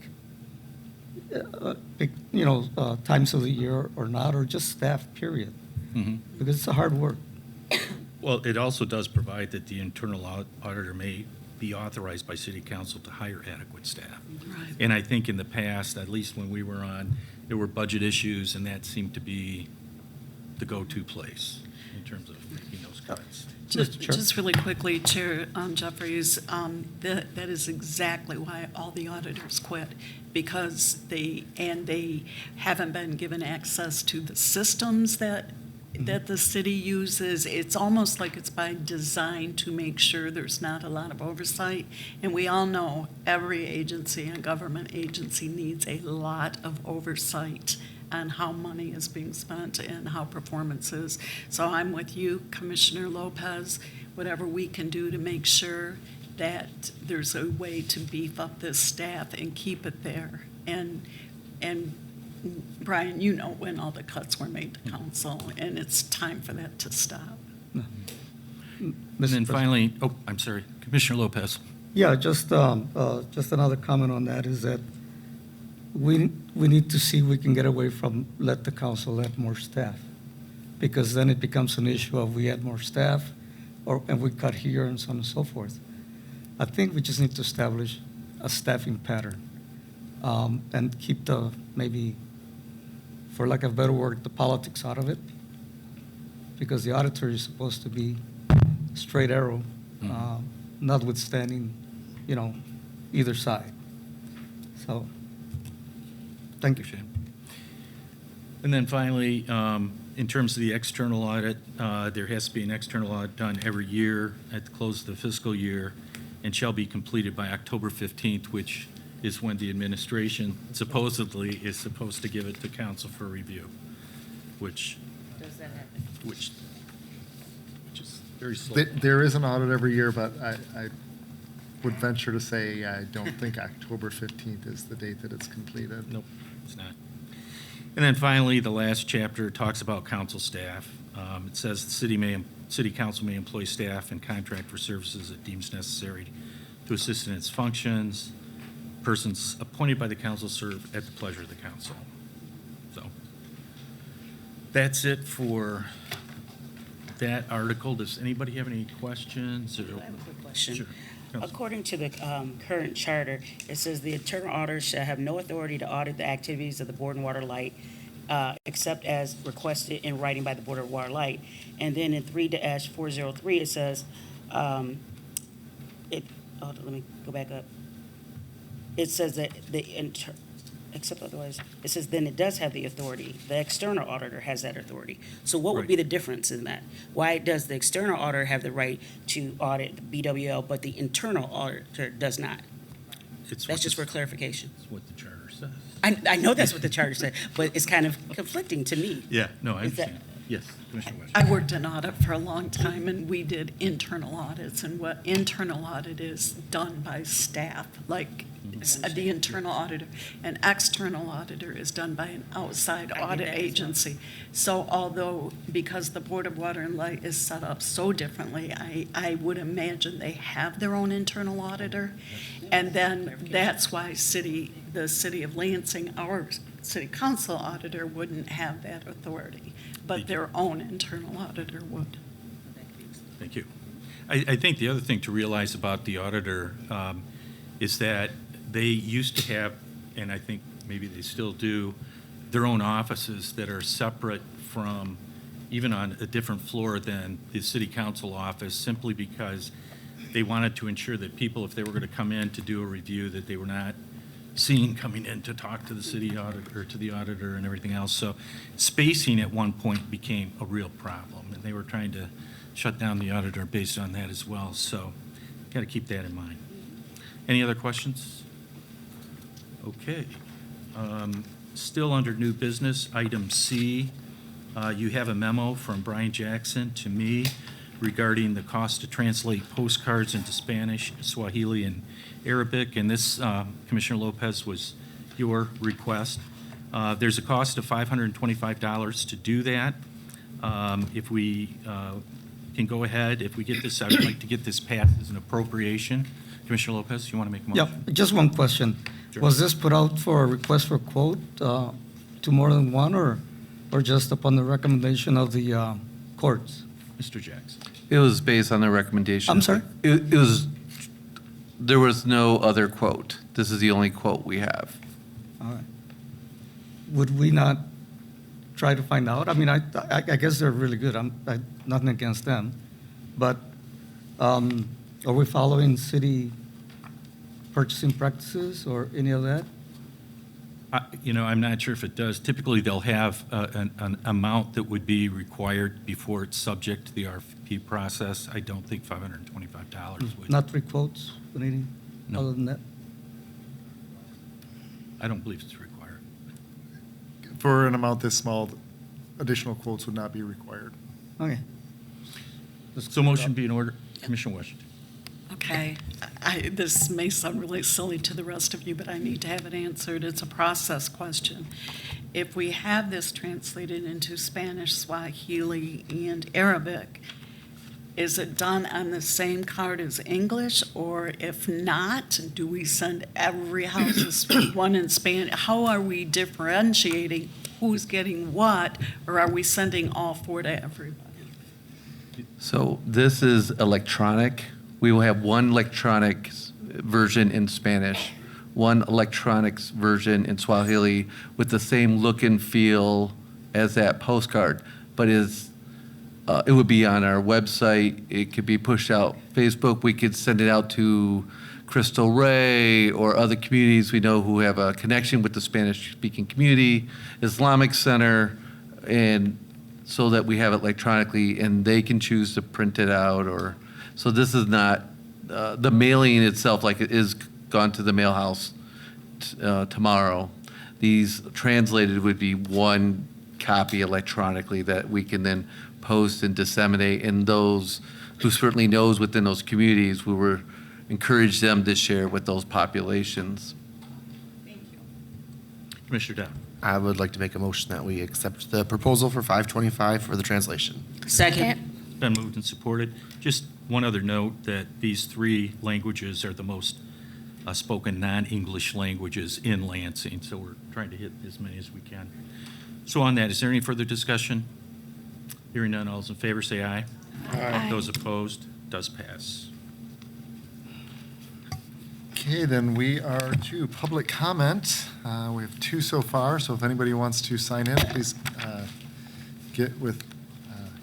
times of the year or not, or just staff, period, because it's a hard work. Well, it also does provide that the internal auditor may be authorized by City Council to hire adequate staff. Right. And I think in the past, at least when we were on, there were budget issues, and that seemed to be the go-to place in terms of making those cuts. Just really quickly, Chair Jeffries, that is exactly why all the auditors quit, because they haven't been given access to the systems that the city uses. It's almost like it's by design to make sure there's not a lot of oversight. And we all know every agency and government agency needs a lot of oversight on how money is being spent and how performance is. So I'm with you, Commissioner Lopez, whatever we can do to make sure that there's a way to beef up this staff and keep it there. And Brian, you know when all the cuts were made to council, and it's time for that to stop. And then finally, I'm sorry, Commissioner Lopez. Yeah, just another comment on that is that we need to see if we can get away from let the council add more staff, because then it becomes an issue of we add more staff, and we cut here and so on and so forth. I think we just need to establish a staffing pattern, and keep maybe, for lack of a better word, the politics out of it, because the auditor is supposed to be straight arrow, notwithstanding, either side. So, thank you, Shane. And then finally, in terms of the external audit, there has to be an external audit done every year at the close of the fiscal year and shall be completed by October 15th, which is when the administration supposedly is supposed to give it to council for review, which is very slow. There is an audit every year, but I would venture to say I don't think October 15th is the date that it's completed. Nope, it's not. And then finally, the last chapter talks about council staff. It says the city council may employ staff and contract for services it deems necessary to assist in its functions. Persons appointed by the council serve at the pleasure of the council. So that's it for that article. Does anybody have any questions? I have a quick question. Sure. According to the current charter, it says the internal auditor shall have no authority to audit the activities of the Board of Water and Light, except as requested in writing by the Board of Water and Light. And then in 3-403, it says, let me go back up. It says that except otherwise, it says then it does have the authority. The external auditor has that authority. So what would be the difference in that? Why does the external auditor have the right to audit the BWL, but the internal auditor does not? That's just for clarification. That's what the charter says. I know that's what the charter said, but it's kind of conflicting to me. Yeah, no, I Is that- understand. Yes, Commissioner West. I worked in audit for a long time, and we did internal audits, and what internal audit is done by staff, like the internal auditor. An external auditor is done by an outside audit agency. So although, because the Board of Water and Light is set up so differently, I would imagine they have their own internal auditor. And then that's why the city of Lansing, our city council auditor wouldn't have that authority, but their own internal auditor would. Thank you. I think the other thing to realize about the auditor is that they used to have, and I think maybe they still do, their own offices that are separate from, even on a different floor than the city council office, simply because they wanted to ensure that people, if they were going to come in to do a review, that they were not seen coming in to talk to the city auditor, to the auditor and everything else. So spacing at one point became a real problem, and they were trying to shut down the auditor based on that as well. So got to keep that in mind. Any other questions? Okay. Still under new business, item C, you have a memo from Brian Jackson to me regarding the cost to translate postcards into Spanish, Swahili, and Arabic, and this, Commissioner Lopez, was your request. There's a cost of $525 to do that. If we can go ahead, if we get this, I would like to get this passed as an appropriation. Commissioner Lopez, you want to make a motion? Yeah, just one question. Sure. Was this put out for a request for quote to more than one, or just upon the recommendation of the courts? Mr. Jackson. It was based on the recommendation. I'm sorry? It was, there was no other quote. This is the only quote we have. All right. Would we not try to find out? I mean, I guess they're really good. Nothing against them. But are we following city purchasing practices or any of that? I'm not sure if it does. Typically, they'll have an amount that would be required before it's subject to the RFP process. I don't think $525 would. Not 3 quotes, anything No. other than that? I don't believe it's required. For an amount this small, additional quotes would not be required. Okay. So motion be in order. Commissioner Washington. Okay, this may sound really silly to the rest of you, but I need to have it answered. It's a process question. If we have this translated into Spanish, Swahili, and Arabic, is it done on the same card as English? Or if not, do we send every house one in Spanish? How are we differentiating who's getting what? Or are we sending all 4 to everybody? So this is electronic. We will have one electronic version in Spanish, one electronics version in Swahili with the same look and feel as that postcard, but it would be on our website. It could be pushed out Facebook. We could send it out to Crystal Ray or other communities we know who have a connection with the Spanish-speaking community, Islamic Center, and so that we have it electronically and they can choose to print it out. Or so this is not the mailing itself, like it is gone to the mail house tomorrow. These translated would be one copy electronically that we can then post and disseminate, and those who certainly knows within those communities, we were encourage them to share with those populations. Commissioner Dow. I would like to make a motion that we accept the proposal for 525 for the translation. Second. Been moved and supported. Just one other note that these 3 languages are the most spoken non-English languages in Lansing, so we're trying to hit as many as we can. So on that, is there any further discussion? Hearing none, all those in favor say aye. Aye. Those opposed, does pass. Okay, then we are to public comment. We have 2 so far, so if anybody wants to sign in, please get with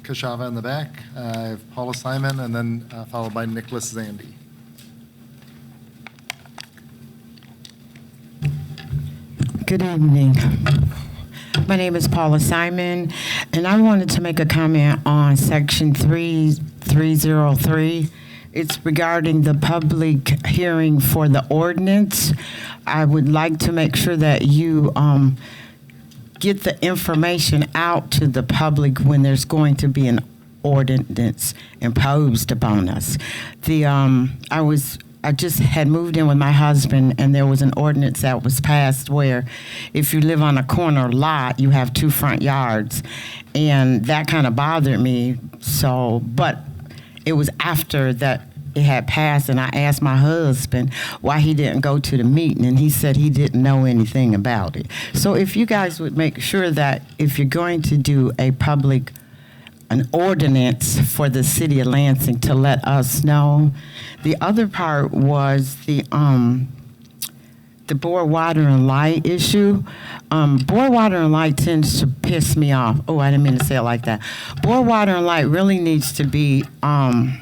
Kashava in the back. I have Paula Simon, and then followed by Nicholas Zandy. Good evening. My name is Paula Simon, and I wanted to make a comment on Section 3303. It's regarding the public hearing for the ordinance. I would like to make sure that you get the information out to the public when there's going to be an ordinance imposed upon us. I just had moved in with my husband, and there was an ordinance that was passed where if you live on a corner lot, you have 2 front yards. And that kind of bothered me. So, but it was after that it had passed, and I asked my husband why he didn't go to the meeting, and he said he didn't know anything about it. So if you guys would make sure that if you're going to do an ordinance for the city of Lansing, to let us know. The other part was the board water and light issue. Board water and light tends to piss me off. Oh, I didn't mean to say it like that. Board water and light really needs to be, I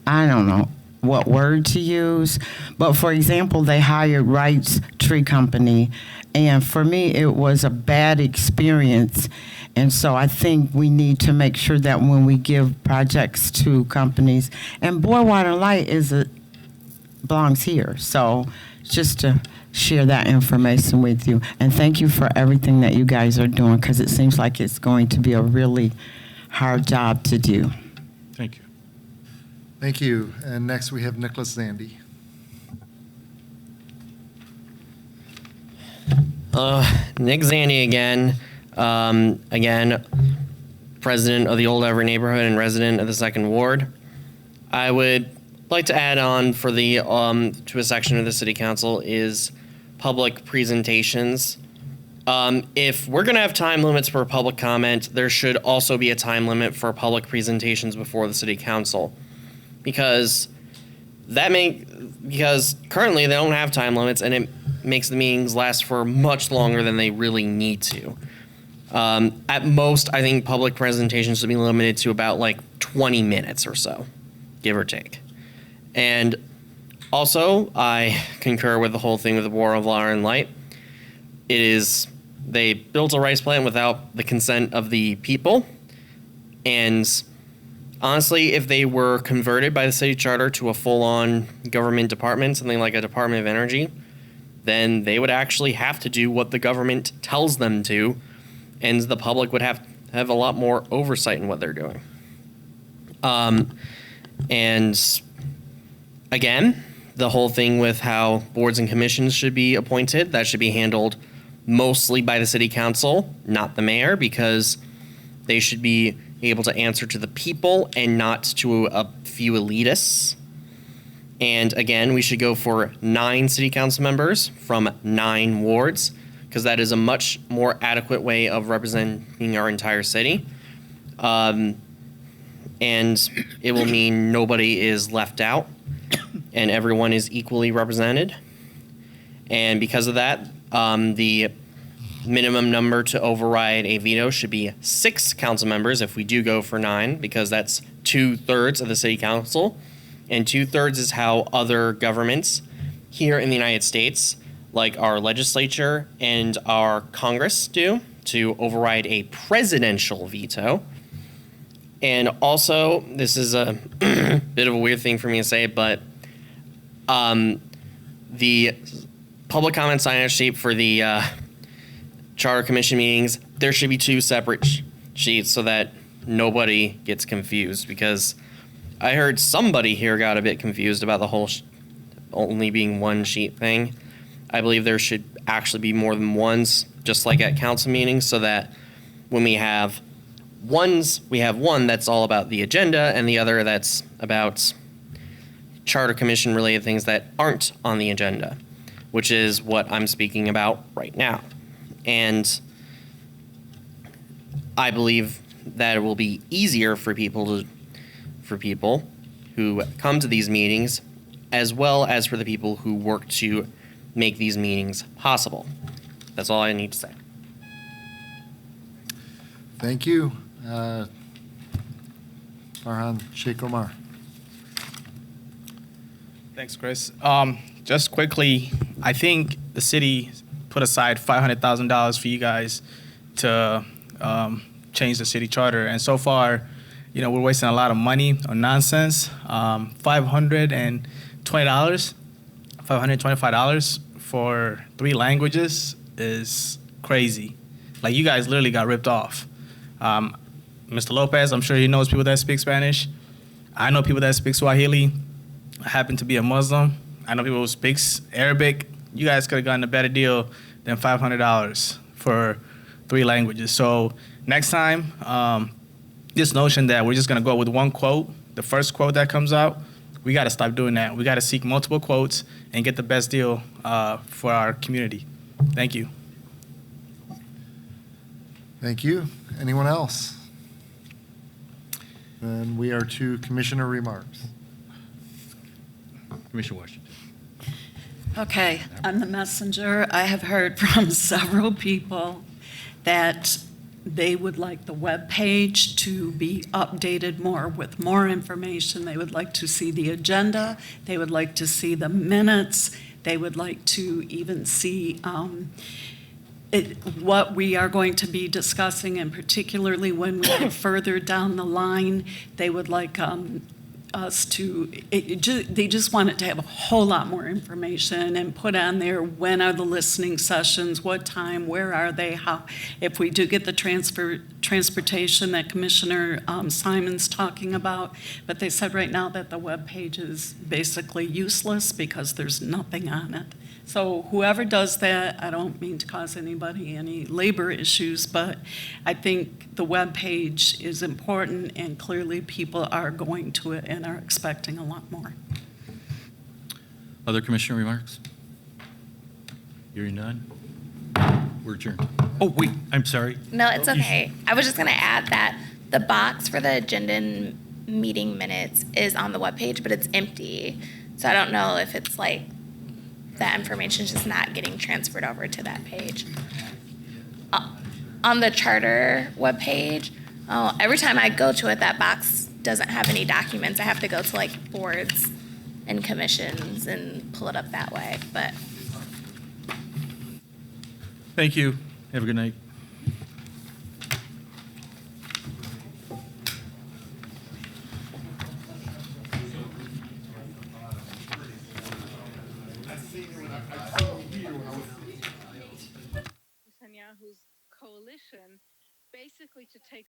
don't know what word to use, but for example, they hired Wright's Tree Company, and for me, it was a bad experience. And so I think we need to make sure that when we give projects to companies, and Board Water and Light belongs here. So just to share that information with you. And thank you for everything that you guys are doing, because it seems like it's going to be a really hard job to do. Thank you. Thank you. And next we have Nicholas Zandy. Nick Zandy again. Again, president of the Old Everett neighborhood and resident of the 2nd Ward. I would like to add on for the to a section of the City Council is public presentations. If we're going to have time limits for public comment, there should also be a time limit for public presentations before the City Council, because currently they don't have time limits, and it makes the meetings last for much longer than they really need to. At most, I think public presentations should be limited to about like 20 minutes or so, give or take. And also, I concur with the whole thing with the Board of Water and Light. They built a rice plant without the consent of the people. And honestly, if they were converted by the city charter to a full-on government department, something like a Department of Energy, then they would actually have to do what the government tells them to, and the public would have a lot more oversight in what they're doing. And again, the whole thing with how boards and commissions should be appointed, that should be handled mostly by the city council, not the mayor, because they should be able to answer to the people and not to a few elitists. And again, we should go for 9 city council members from 9 wards, because that is a much more adequate way of representing our entire city. And it will mean nobody is left out and everyone is equally represented. And because of that, the minimum number to override a veto should be 6 council members if we do go for 9, because that's 2/3 of the city council. And 2/3 is how other governments here in the United States, like our legislature and our Congress, do to override a presidential veto. And also, this is a bit of a weird thing for me to say, but the public comment sign-up sheet for the Charter Commission meetings, there should be 2 separate sheets so that nobody gets confused, because I heard somebody here got a bit confused about the whole only being 1 sheet thing. I believe there should actually be more than ones, just like at council meetings, so that when we have ones, we have one that's all about the agenda and the other that's about Charter Commission related things that aren't on the agenda, which is what I'm speaking about right now. And I believe that it will be easier for people who come to these meetings, as well as for the people who work to make these meetings possible. That's all I need to say. Thank you. Farhan Sheikh Omar. Thanks, Chris. Just quickly, I think the city put aside $500,000 for you guys to change the city charter, and so far, we're wasting a lot of money on nonsense. $525 for 3 languages is crazy. Like, you guys literally got ripped off. Mr. Lopez, I'm sure he knows people that speak Spanish. I know people that speak Swahili. I happen to be a Muslim. I know people who speak Arabic. You guys could have gotten a better deal than $500 for 3 languages. So next time, this notion that we're just going to go with 1 quote, the first quote that comes out, we got to stop doing that. We got to seek multiple quotes and get the best deal for our community. Thank you. Thank you. Anyone else? Then we are to commissioner remarks. Commissioner Washington. Okay, I'm the messenger. I have heard from several people that they would like the webpage to be updated more with more information. They would like to see the agenda. They would like to see the minutes. They would like to even see what we are going to be discussing, and particularly when we get further down the line, they would like us to, they just want it to have a whole lot more information and put on there, when are the listening sessions, what time, where are they, how, if we do get the transportation that Commissioner Simon's talking about. But they said right now that the webpage is basically useless because there's nothing on it. So whoever does that, I don't mean to cause anybody any labor issues, but I think the webpage is important, and clearly people are going to it and are expecting a lot more. Other commissioner remarks? Hearing none? We're adjourned. Oh, wait, I'm sorry. No, it's okay. I was just going to add that the box for the agenda and meeting minutes is on the webpage, but it's empty. So I don't know if it's like that information is just not getting transferred over to that page. On the charter webpage, every time I go to it, that box doesn't have any documents. I have to go to like boards and commissions and pull it up that way. But Thank you. Have a good night. Netanyahu's coalition basically to take